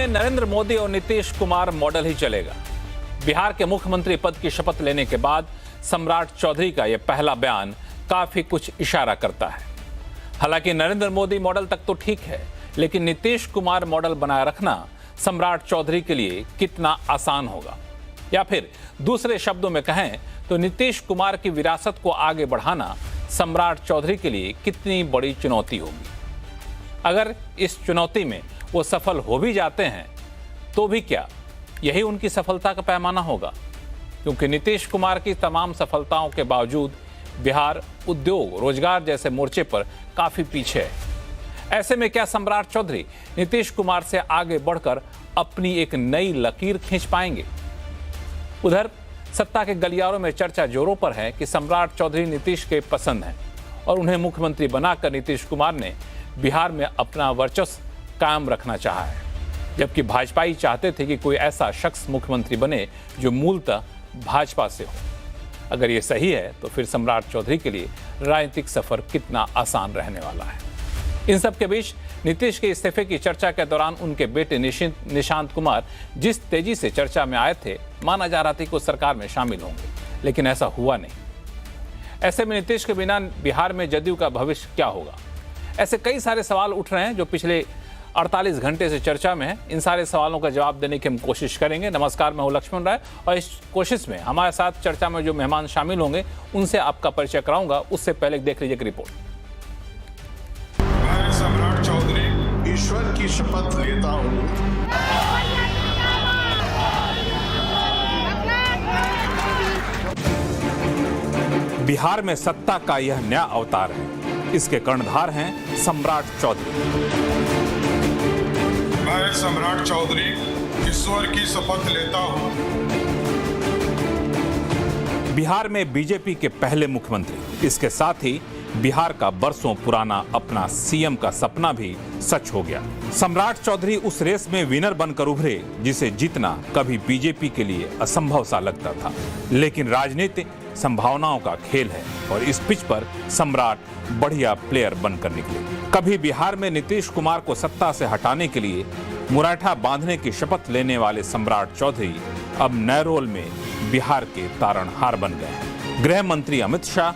में नरेंद्र मोदी और नीतीश कुमार मॉडल ही चलेगा। बिहार के मुख्यमंत्री पद की शपथ लेने के बाद सम्राट चौधरी का यह पहला बयान काफी कुछ इशारा करता है। हालांकि नरेंद्र मोदी मॉडल तक तो ठीक है, लेकिन नीतीश कुमार मॉडल बनाए रखना सम्राट चौधरी के लिए कितना आसान होगा, या फिर दूसरे शब्दों में कहें तो नीतीश कुमार की विरासत को आगे बढ़ाना सम्राट चौधरी के लिए कितनी बड़ी चुनौती होगी। अगर इस चुनौती में वो सफल हो भी जाते हैं तो भी क्या यही उनकी सफलता का पैमाना होगा? क्योंकि नीतीश कुमार की तमाम सफलताओं के बावजूद बिहार उद्योग रोजगार जैसे मोर्चे पर काफी पीछे है। ऐसे में क्या सम्राट चौधरी नीतीश कुमार से आगे बढ़कर अपनी एक नई लकीर खींच पाएंगे? उधर सत्ता के गलियारों में चर्चा जोरों पर है कि सम्राट चौधरी नीतीश के पसंद हैं और उन्हें मुख्यमंत्री बनाकर नीतीश कुमार ने बिहार में अपना वर्चस्व कायम रखना चाहा है, जबकि भाजपाई चाहते थे कि कोई ऐसा शख्स मुख्यमंत्री बने जो मूलतः भाजपा से हो। अगर ये सही है तो फिर सम्राट चौधरी के लिए राजनीतिक सफर कितना आसान रहने वाला है। इन सब के बीच नीतीश के इस्तीफे की चर्चा के दौरान उनके बेटे निशांत कुमार जिस तेजी से चर्चा में आए थे, माना जा रहा था कि वो सरकार में शामिल होंगे, लेकिन ऐसा हुआ नहीं। ऐसे में नीतीश के बिना बिहार में जदयू का भविष्य क्या होगा? ऐसे कई सारे सवाल उठ रहे हैं जो पिछले 48 घंटे से चर्चा में है। इन सारे सवालों का जवाब देने की हम कोशिश करेंगे। नमस्कार, मैं हूं लक्ष्मण राय और इस कोशिश में हमारे साथ चर्चा में जो मेहमान शामिल होंगे उनसे आपका परिचय कराऊंगा। उससे पहले देख लीजिए एक रिपोर्ट। मैं सम्राट चौधरी ईश्वर की शपथ लेता हूं। बिहार में सत्ता का यह नया अवतार है। इसके कर्णधार हैं सम्राट चौधरी। मैं सम्राट चौधरी ईश्वर की शपथ लेता हूं। बिहार में बीजेपी के पहले मुख्यमंत्री, इसके साथ ही बिहार का बरसों पुराना अपना सीएम का सपना भी सच हो गया। सम्राट चौधरी उस रेस में विनर बनकर उभरे जिसे जीतना कभी बीजेपी के लिए असंभव सा लगता था। लेकिन राजनीति संभावनाओं का खेल है और इस पिच पर सम्राट बढ़िया प्लेयर बनकर निकले। कभी बिहार में नीतीश कुमार को सत्ता से हटाने के लिए मुराठा बांधने की शपथ लेने वाले सम्राट चौधरी अब नए रोल में बिहार के तारणहार बन गए हैं। गृह मंत्री अमित शाह,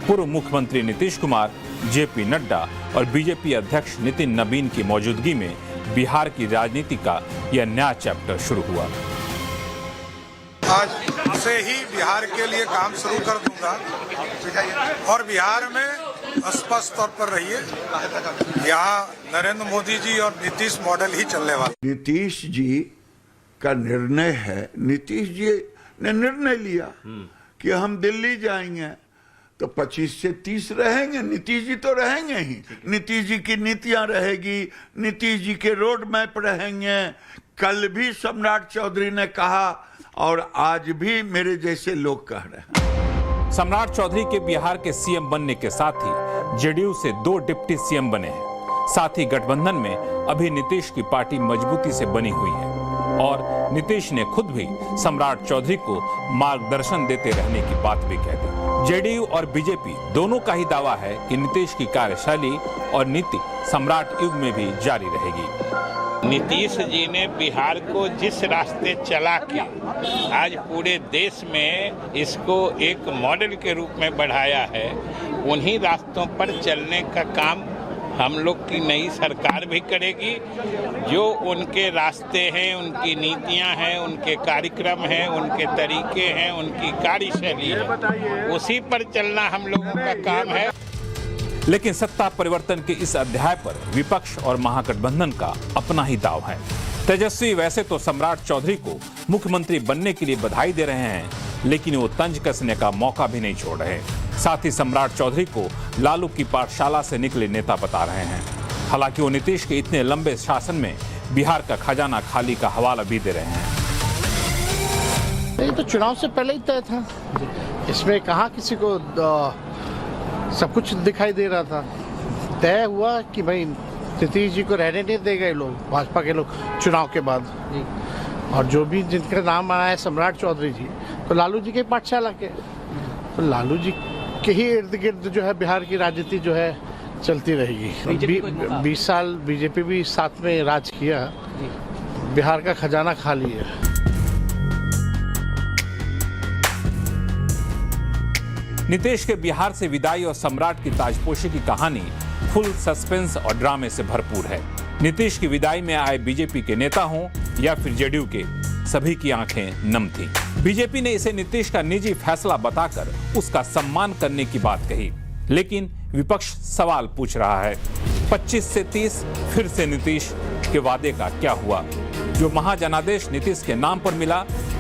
पूर्व मुख्यमंत्री नीतीश कुमार, जेपी नड्डा और बीजेपी अध्यक्ष नितिन नबीन की मौजूदगी में बिहार की राजनीति का यह नया चैप्टर शुरू हुआ। आज से ही बिहार के लिए काम शुरू कर दूंगा और बिहार में स्पष्ट तौर पर रहिए, यहाँ नरेंद्र मोदी जी और नीतीश मॉडल ही चलने वाला। नीतीश जी का निर्णय है, नीतीश जी ने निर्णय लिया कि हम दिल्ली जाएंगे तो 25 से 30 रहेंगे। नीतीश जी तो रहेंगे ही, नीतीश जी की नीतियां रहेगी, नीतीश जी के रोड मैप रहेंगे। कल भी सम्राट चौधरी ने कहा और आज भी मेरे जैसे लोग कह रहे हैं। सम्राट चौधरी के बिहार के सीएम बनने के साथ ही जेडीयू से 2 डिप्टी सीएम बने हैं। साथ ही गठबंधन में अभी नीतीश की पार्टी मजबूती से बनी हुई है और नीतीश ने खुद भी सम्राट चौधरी को मार्गदर्शन देते रहने की बात भी कह दी। जेडीयू और बीजेपी दोनों का ही दावा है कि नीतीश की कार्यशैली और नीति सम्राट युग में भी जारी रहेगी। नीतीश जी ने बिहार को जिस रास्ते चला के आज पूरे देश में इसको एक मॉडल के रूप में बढ़ाया है, उन्हीं रास्तों पर चलने का काम हम लोग की नई सरकार भी करेगी। जो उनके रास्ते हैं, उनकी नीतियां हैं, उनके कार्यक्रम हैं, उनके तरीके हैं, उनकी कार्यशैली है, उसी पर चलना हम लोगों का काम है। लेकिन सत्ता परिवर्तन के इस अध्याय पर विपक्ष और महागठबंधन का अपना ही दाव है। तेजस्वी वैसे तो सम्राट चौधरी को मुख्यमंत्री बनने के लिए बधाई दे रहे हैं, लेकिन वो तंज कसने का मौका भी नहीं छोड़ रहे। साथ ही सम्राट चौधरी को लालू की पाठशाला से निकले नेता बता रहे हैं। हालांकि वो नीतीश के इतने लंबे शासन में बिहार का खजाना खाली का हवाला भी दे रहे हैं। ये तो चुनाव से पहले ही तय था, इसमें कहाँ किसी को सब कुछ दिखाई दे रहा था। तय हुआ कि भाई नीतीश जी को रहने नहीं देगा ये लोग, भाजपा के लोग चुनाव के बाद। और जो भी जिनका नाम आया है सम्राट चौधरी जी, तो लालू जी के पाठशाला के, तो लालू जी के ही इर्द गिर्द जो है बिहार की राजनीति जो है चलती रहेगी। 20 साल बीजेपी भी साथ में राज किया, बिहार का खजाना खाली है। नीतीश के बिहार से विदाई और सम्राट की ताजपोशी की कहानी फुल सस्पेंस और ड्रामे से भरपूर है। नीतीश की विदाई में आए बीजेपी के नेता हों या फिर जेडीयू के, सभी की आंखें नम थीं। बीजेपी ने इसे नीतीश का निजी फैसला बताकर उसका सम्मान करने की बात कही, लेकिन विपक्ष सवाल पूछ रहा है 25 से 30 फिर से नीतीश के वादे का क्या हुआ? जो महाजनादेश नीतीश के नाम पर मिला,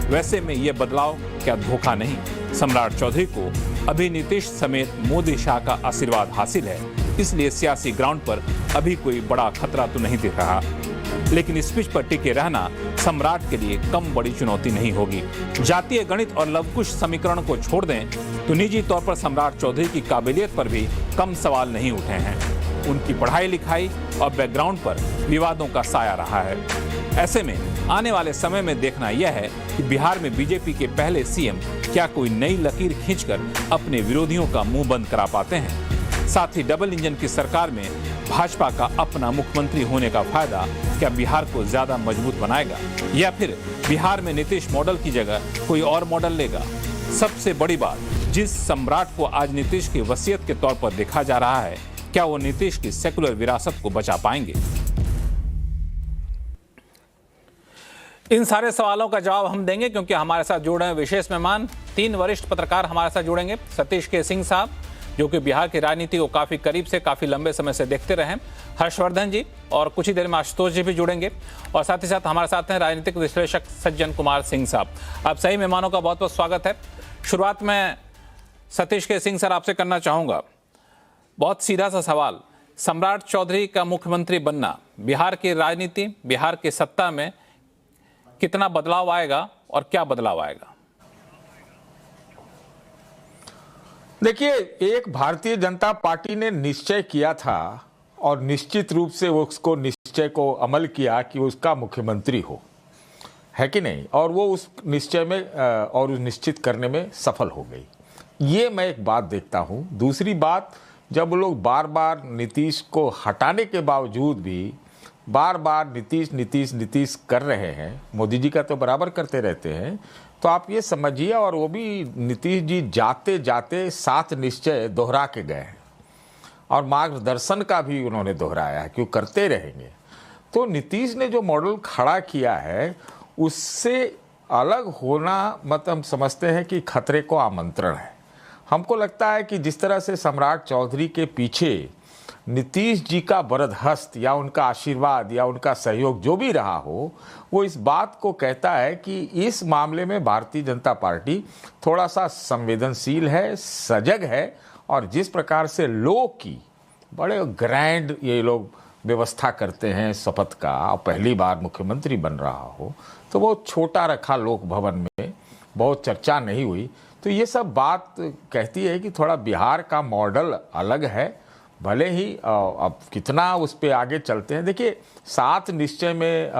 वैसे में यह बदलाव क्या धोखा नहीं? सम्राट चौधरी को अभी नीतीश समेत मोदी शाह का आशीर्वाद हासिल है, इसलिए सियासी ग्राउंड पर अभी कोई बड़ा खतरा तो नहीं दिख रहा। लेकिन इस पिच पर टिके रहना सम्राट के लिए कम बड़ी चुनौती नहीं होगी। जातीय गणित और लवकुश समीकरण को छोड़ दें तो निजी तौर पर सम्राट चौधरी की काबिलियत पर भी कम सवाल नहीं उठे हैं। उनकी पढ़ाई लिखाई और बैकग्राउंड पर विवादों का साया रहा है। ऐसे में आने वाले समय में देखना यह है कि बिहार में बीजेपी के पहले सीएम क्या कोई नई लकीर खींचकर अपने विरोधियों का मुंह बंद करा पाते हैं। साथ ही डबल इंजन की सरकार में भाजपा का अपना मुख्यमंत्री होने का फायदा क्या बिहार को ज्यादा मजबूत बनाएगा, या फिर बिहार में नीतीश मॉडल की जगह कोई और मॉडल लेगा? सबसे बड़ी बात, जिस सम्राट को आज नीतीश की वसीयत के तौर पर देखा जा रहा है, क्या वो नीतीश की सेकुलर विरासत को बचा पाएंगे? इन सारे सवालों का जवाब हम देंगे, क्योंकि हमारे साथ जुड़ रहे हैं विशेष मेहमान। 3 वरिष्ठ पत्रकार हमारे साथ जुड़ेंगे। सतीश के सिंह साहब, जो कि बिहार की राजनीति को काफी करीब से, काफी लंबे समय से देखते रहे। हर्षवर्धन जी, और कुछ ही देर में आशुतोष जी भी जुड़ेंगे। और साथ ही साथ हमारे साथ हैं राजनीतिक विश्लेषक सज्जन कुमार सिंह साहब। आप सही मेहमानों का बहुत बहुत स्वागत है। शुरुआत में सतीश के सिंह सर आपसे करना चाहूंगा। बहुत सीधा सा सवाल, सम्राट चौधरी का मुख्यमंत्री बनना बिहार की राजनीति, बिहार की सत्ता में कितना बदलाव आएगा और क्या बदलाव आएगा? देखिए, एक भारतीय जनता पार्टी ने निश्चय किया था और निश्चित रूप से वो उसको निश्चय को अमल किया कि उसका मुख्यमंत्री हो, है कि नहीं? और वो उस निश्चय में और उस निश्चित करने में सफल हो गई। ये मैं एक बात देखता हूँ। दूसरी बात, जब लोग बार बार नीतीश को हटाने के बावजूद भी बार बार नीतीश नीतीश नीतीश कर रहे हैं, मोदी जी का तो बराबर करते रहते हैं, तो आप ये समझिए, और वो भी नीतीश जी जाते जाते 7 निश्चय दोहरा के गए हैं और मार्गदर्शन का भी उन्होंने दोहराया है कि वो करते रहेंगे। तो नीतीश ने जो मॉडल खड़ा किया है उससे अलग होना, मतलब हम समझते हैं कि खतरे को आमंत्रण है। हमको लगता है कि जिस तरह से सम्राट चौधरी के पीछे नीतीश जी का बरदहस्त या उनका आशीर्वाद या उनका सहयोग जो भी रहा हो, वो इस बात को कहता है कि इस मामले में भारतीय जनता पार्टी थोड़ा सा संवेदनशील है, सजग है, और जिस प्रकार से लोग की बड़े ग्रैंड ये लोग व्यवस्था करते हैं शपथ का, और पहली बार मुख्यमंत्री बन रहा हो तो वो छोटा रखा लोक भवन में, बहुत चर्चा नहीं हुई। तो ये सब बात कहती है कि थोड़ा बिहार का मॉडल अलग है, भले ही अब कितना उस पर आगे चलते हैं। देखिए, 7 निश्चय में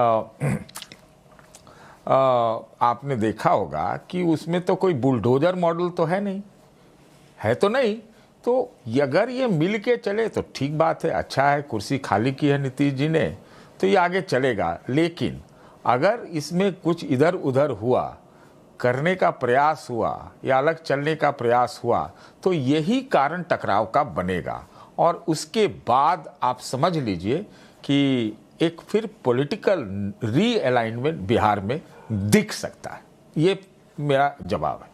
आपने देखा होगा कि उसमें तो कोई बुलडोजर मॉडल तो है नहीं, है तो नहीं। तो अगर ये मिल के चले तो ठीक बात है, अच्छा है, कुर्सी खाली की है नीतीश जी ने, तो ये आगे चलेगा। लेकिन अगर इसमें कुछ इधर उधर हुआ, करने का प्रयास हुआ या अलग चलने का प्रयास हुआ, तो यही कारण टकराव का बनेगा। और उसके बाद आप समझ लीजिए कि एक फिर पॉलिटिकल रीअलाइनमेंट बिहार में दिख सकता है। ये मेरा जवाब है।